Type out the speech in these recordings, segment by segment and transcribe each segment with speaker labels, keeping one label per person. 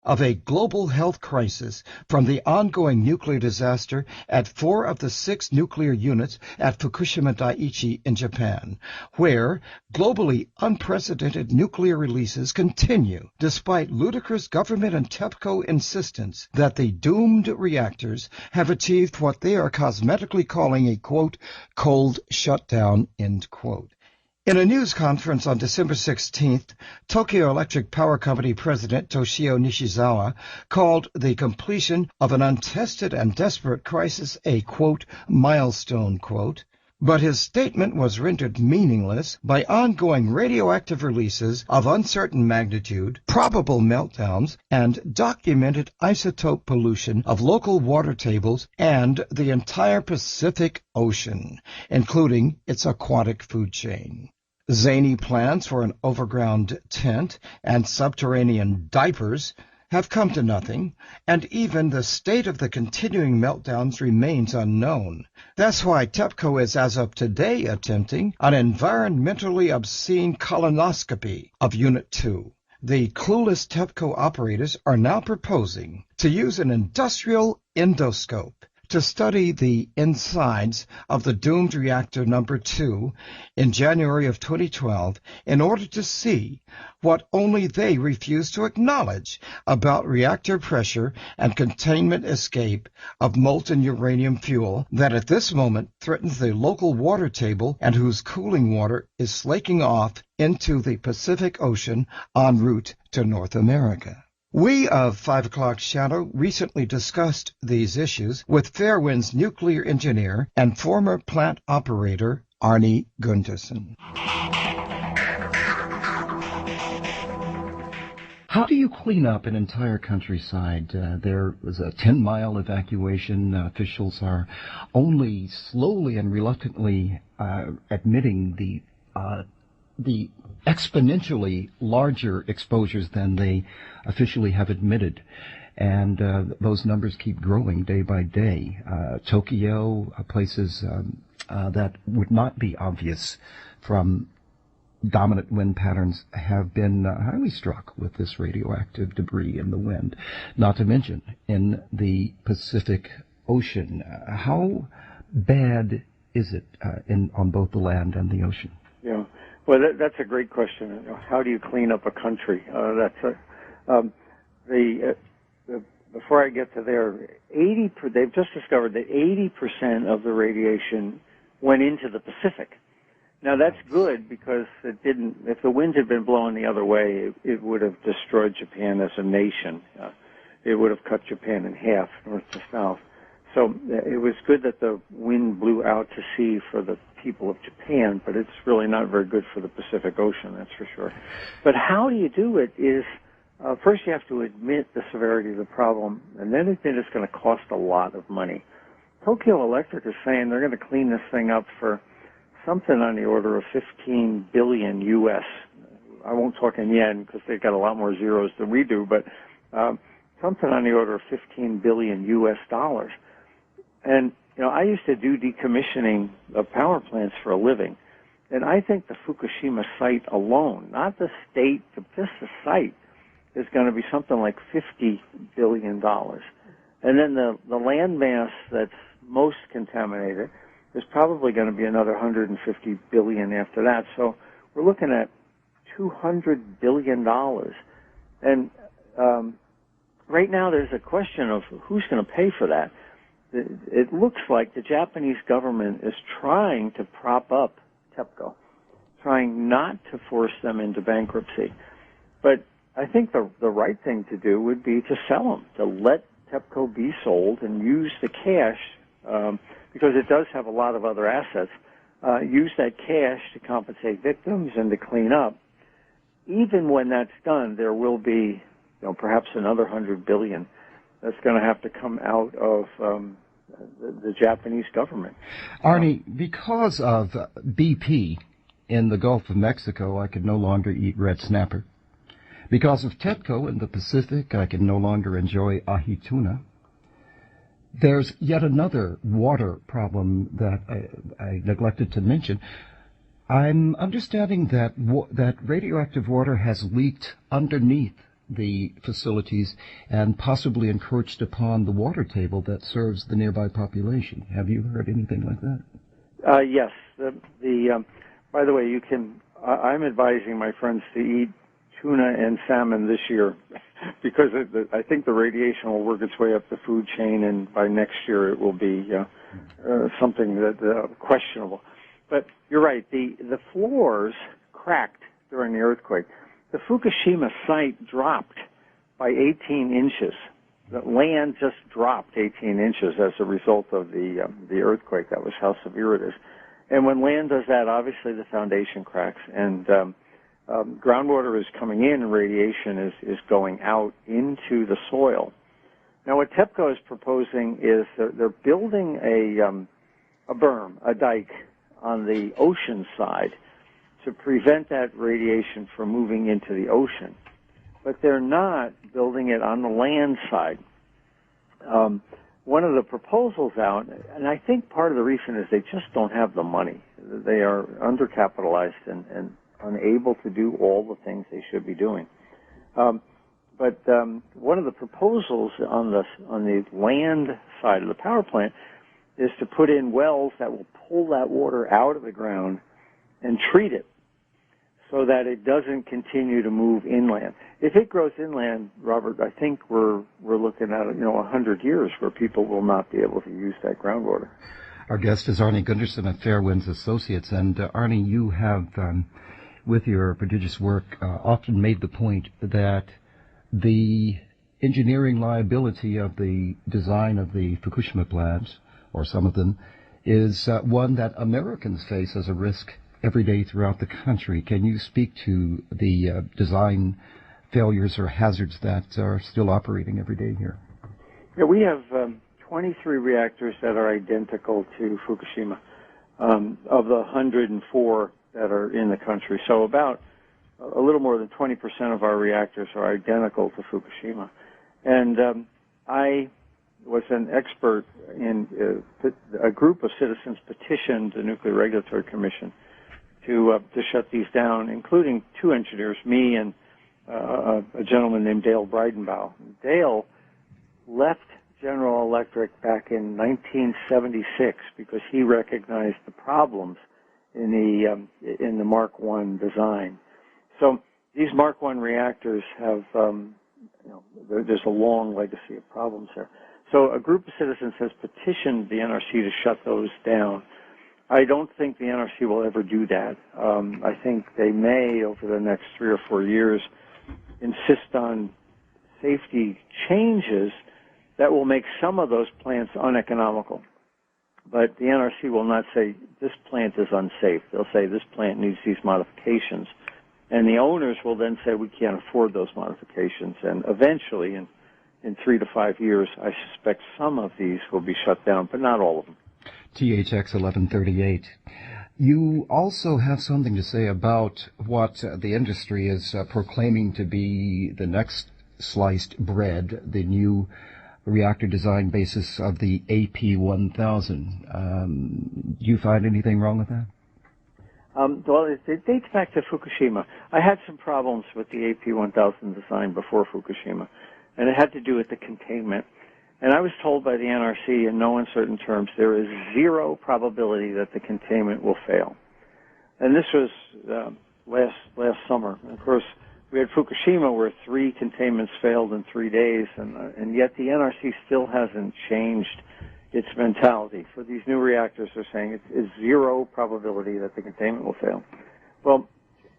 Speaker 1: of a global health crisis from the ongoing nuclear disaster at 4 of the 6 nuclear units at Fukushima Daiichi in Japan, where globally unprecedented nuclear releases continue despite ludicrous government and TEPCO insistence that the doomed reactors have achieved what they are cosmetically calling a, quote, cold shutdown, end quote. In a news conference on December 16th, Tokyo Electric Power Company President Toshio Nishizawa called the completion of an untested and desperate crisis a, quote, milestone, quote. But his statement was rendered meaningless by ongoing radioactive releases of uncertain magnitude, probable meltdowns, and documented isotope pollution of local water tables and the entire Pacific Ocean, including its aquatic food chain. Zany plans for an overground tent and subterranean diapers have come to nothing, and even the state of the continuing meltdowns remains unknown. That's why TEPCO is as of today attempting an environmentally obscene colonoscopy of Unit 2. The clueless TEPCO operators are now proposing to use an industrial endoscope to study the insides of the doomed reactor number 2 in January of 2012 in order to see what only they refuse to acknowledge about reactor pressure and containment escape of molten uranium fuel that at this moment threatens the local water table and whose cooling water is slaking off into the Pacific Ocean en route to North America. We of 5 O'Clock Shadow recently discussed these issues with Fairewinds nuclear engineer and former plant operator Arnie Gundersen. How do you clean up an entire countryside? There was a 10-mile evacuation. Officials are only slowly and reluctantly admitting the exponentially larger exposures than they officially have admitted. And those numbers keep growing day by day. Tokyo, places that would not be obvious from dominant wind patterns have been highly struck with this radioactive debris in the wind, not to mention in the Pacific Ocean. How bad is it on both the land and the ocean?
Speaker 2: Yeah. Well, that's a great question. How do you clean up a country? Before I get to there, they've just discovered that 80% of the radiation went into the Pacific. Now that's good because it didn't. If the wind had been blowing the other way, it would have destroyed Japan as a nation. It would have cut Japan in half, north to south. So it was good that the wind blew out to sea for the people of Japan, but it's really not very good for the Pacific Ocean, that's for sure. But how do you do it is, first you have to admit the severity of the problem, and then admit it's going to cost a lot of money. Tokyo Electric is saying they're going to clean this thing up for something on the order of 15 billion U.S. I won't talk in yen because they've got a lot more zeros than we do, but something on the order of 15 billion U.S. dollars. And, you know, I used to do decommissioning of power plants for a living, and I think the Fukushima site alone, not the state, but just the site, is going to be something like $50 billion. And then the landmass that's most contaminated is probably going to be another 150 billion after that. So we're looking at $200 billion. And right now there's a question of who's going to pay for that. It looks like the Japanese government is trying to prop up TEPCO, trying not to force them into bankruptcy. But I think the right thing to do would be to sell them, to let TEPCO be sold and use the cash, because it does have a lot of other assets, use that cash to compensate victims and to clean up. Even when that's done, there will be, perhaps another 100 billion that's going to have to come out of the Japanese government.
Speaker 1: Arnie, because of BP in the Gulf of Mexico, I can no longer eat red snapper. Because of TEPCO in the Pacific, I can no longer enjoy ahi tuna. There's yet another water problem that I neglected to mention. I'm understanding that that radioactive water has leaked underneath the facilities and possibly encroached upon the water table that serves the nearby population. Have you heard anything like that?
Speaker 2: Yes. By the way, I'm advising my friends to eat tuna and salmon this year because I think the radiation will work its way up the food chain, and by next year it will be something that questionable. But you're right. The floors cracked during the earthquake. The Fukushima site dropped by 18 inches. The land just dropped 18 inches as a result of the earthquake. That was how severe it is. And when land does that, obviously the foundation cracks, and groundwater is coming in, and radiation is going out into the soil. Now, what TEPCO is proposing is they're building a berm, a dike, on the ocean side to prevent that radiation from moving into the ocean. But they're not building it on the land side. One of the proposals out, and I think part of the reason is they just don't have the money. They are undercapitalized and unable to do all the things they should be doing. But one of the proposals on the land side of the power plant is to put in wells that will pull that water out of the ground and treat it so that it doesn't continue to move inland. If it grows inland, Robert, I think we're looking at 100 years where people will not be able to use that groundwater.
Speaker 1: Our guest is Arnie Gundersen of Fairewinds Associates, and Arnie, you have, with your prodigious work, often made the point that the engineering liability of the design of the Fukushima plants, or some of them, is one that Americans face as a risk every day throughout the country. Can you speak to the design failures or hazards that are still operating every day here?
Speaker 2: Yeah, we have 23 reactors that are identical to Fukushima, of the 104 that are in the country. So about a little more than 20% of our reactors are identical to Fukushima. And I was an expert in a group of citizens petitioned the Nuclear Regulatory Commission to shut these down, including two engineers, me and a gentleman named Dale Breidenbau. Dale left General Electric back in 1976 because he recognized the problems in the Mark I design. So these Mark I reactors have, there's a long legacy of problems there. So a group of citizens has petitioned the NRC to shut those down. I don't think the NRC will ever do that. I think they may, over the next 3 or 4 years, insist on safety changes that will make some of those plants uneconomical. But the NRC will not say, this plant is unsafe. They'll say, this plant needs these modifications. And the owners will then say, we can't afford those modifications. And eventually, in 3 to 5 years, I suspect some of these will be shut down, but not all of them.
Speaker 1: THX 1138. You also have something to say about what the industry is proclaiming to be the next sliced bread, the new reactor design basis of the AP1000. Do you find anything wrong with that?
Speaker 2: Well, it dates back to Fukushima. I had some problems with the AP1000 design before Fukushima, and it had to do with the containment. And I was told by the NRC in no uncertain terms there is 0 probability that the containment will fail. And this was last summer. And of course, we had Fukushima where 3 containments failed in 3 days, and yet the NRC still hasn't changed its mentality. For these new reactors, they're saying it's 0 probability that the containment will fail. Well,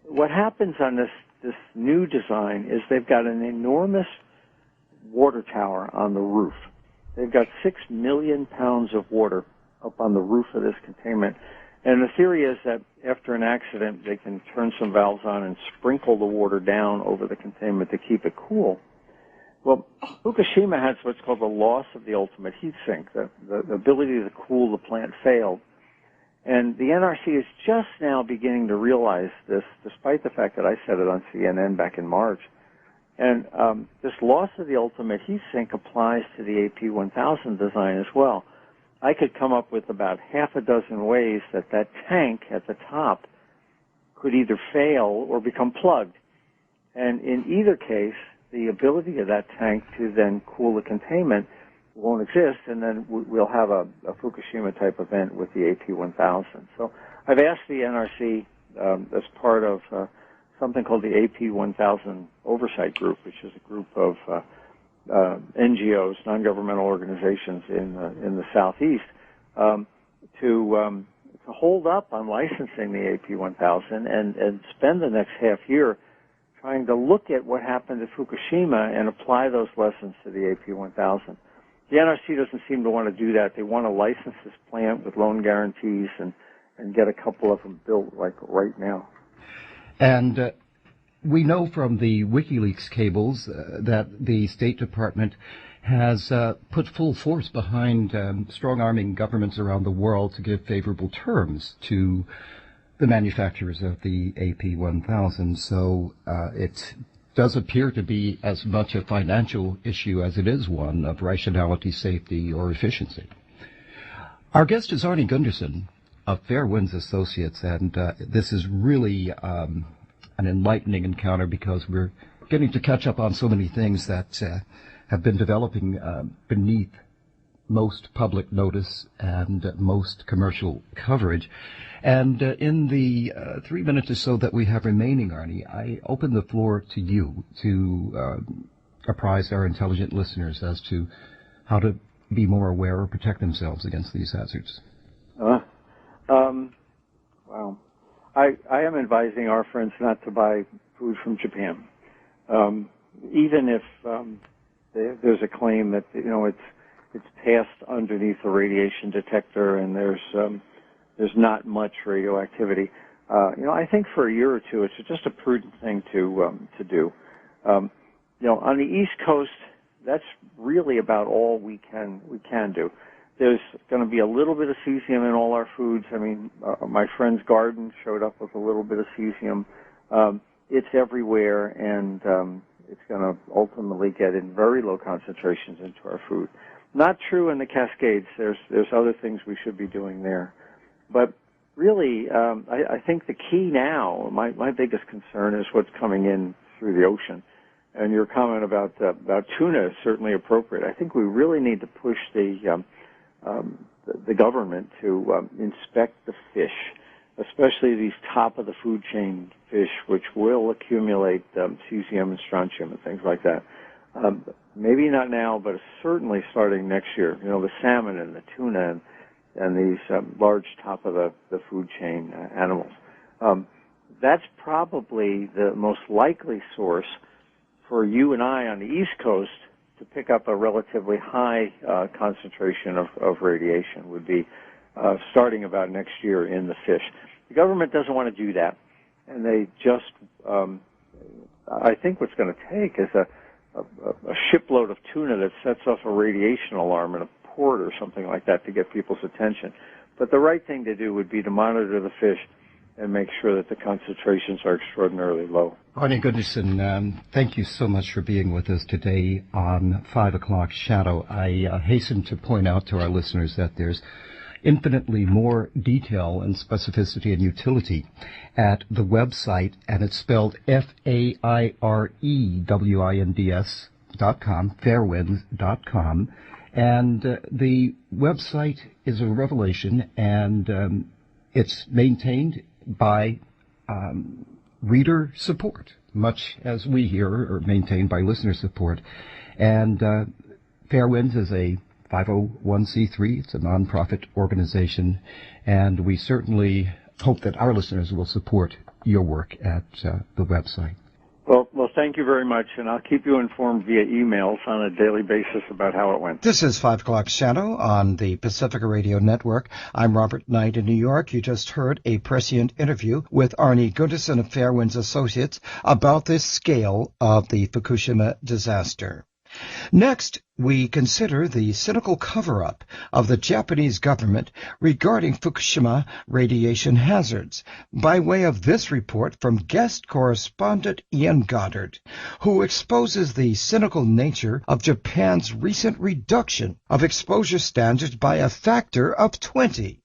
Speaker 2: what happens on this new design is they've got an enormous water tower on the roof. They've got 6 million pounds of water up on the roof of this containment. And the theory is that after an accident, they can turn some valves on and sprinkle the water down over the containment to keep it cool. Well, Fukushima has what's called the loss of the ultimate heat sink. The ability to cool the plant failed. And the NRC is just now beginning to realize this, despite the fact that I said it on CNN back in March. And this loss of the ultimate heat sink applies to the AP1000 design as well. I could come up with about half a dozen ways that tank at the top could either fail or become plugged. And in either case, the ability of that tank to then cool the containment won't exist, and then we'll have a Fukushima-type event with the AP1000. So I've asked the NRC as part of something called the AP1000 Oversight Group, which is a group of NGOs, non-governmental organizations in the Southeast, to hold up on licensing the AP1000 and spend the next half year trying to look at what happened at Fukushima and apply those lessons to the AP1000. The NRC doesn't seem to want to do that. They want to license this plant with loan guarantees and get a couple of them built like right now.
Speaker 1: And we know from the WikiLeaks cables that the State Department has put full force behind strong-arming governments around the world to give favorable terms to the manufacturers of the AP1000. So it does appear to be as much a financial issue as it is one of rationality, safety, or efficiency. Our guest is Arnie Gundersen of Fairewinds Associates, and this is really an enlightening encounter because we're getting to catch up on so many things that have been developing beneath most public notice and most commercial coverage. And in the 3 minutes or so that we have remaining, Arnie, I open the floor to you to apprise our intelligent listeners as to how to be more aware or protect themselves against these hazards.
Speaker 2: Wow. I am advising our friends not to buy food from Japan. Even if there's a claim that, it's passed underneath the radiation detector and there's not much radioactivity. I think for a year or two it's just a prudent thing to do. On the East Coast, that's really about all we can do. There's going to be a little bit of cesium in all our foods. I mean, my friend's garden showed up with a little bit of cesium. It's everywhere, and it's going to ultimately get in very low concentrations into our food. Not true in the Cascades. There's other things we should be doing there. But really, I think the key now, my biggest concern is what's coming in through the ocean. And your comment about tuna is certainly appropriate. I think we really need to push the government to inspect the fish, especially these top of the food chain fish, which will accumulate cesium and strontium and things like that. Maybe not now, but certainly starting next year. The salmon and the tuna and these large top of the food chain animals. That's probably the most likely source for you and I on the East Coast to pick up a relatively high concentration of radiation would be starting about next year in the fish. The government doesn't want to do that, and they just, I think what's going to take is a shipload of tuna that sets off a radiation alarm in a port or something like that to get people's attention. But the right thing to do would be to monitor the fish and make sure that the concentrations are extraordinarily low.
Speaker 1: Arnie Gundersen, thank you so much for being with us today on 5 o'clock Shadow. I hasten to point out to our listeners that there's infinitely more detail and specificity and utility at the website, and it's spelled FAIREWINDS.com, fairewinds.com. And the website is a revelation, and it's maintained by reader support, much as we here are maintained by listener support. And Fairewinds is a 501c3. It's a nonprofit organization, and we certainly hope that our listeners will support your work at the website.
Speaker 2: Well, thank you very much, and I'll keep you informed via emails on a daily basis about how it went.
Speaker 1: This is 5 o'clock Shadow on the Pacifica Radio Network. I'm Robert Knight in New York. You just heard a prescient interview with Arnie Gundersen of Fairewinds Associates about the scale of the Fukushima disaster. Next, we consider the cynical cover-up of the Japanese government regarding Fukushima radiation hazards by way of this report from guest correspondent Ian Goddard, who exposes the cynical nature of Japan's recent reduction of exposure standards by a factor of 20.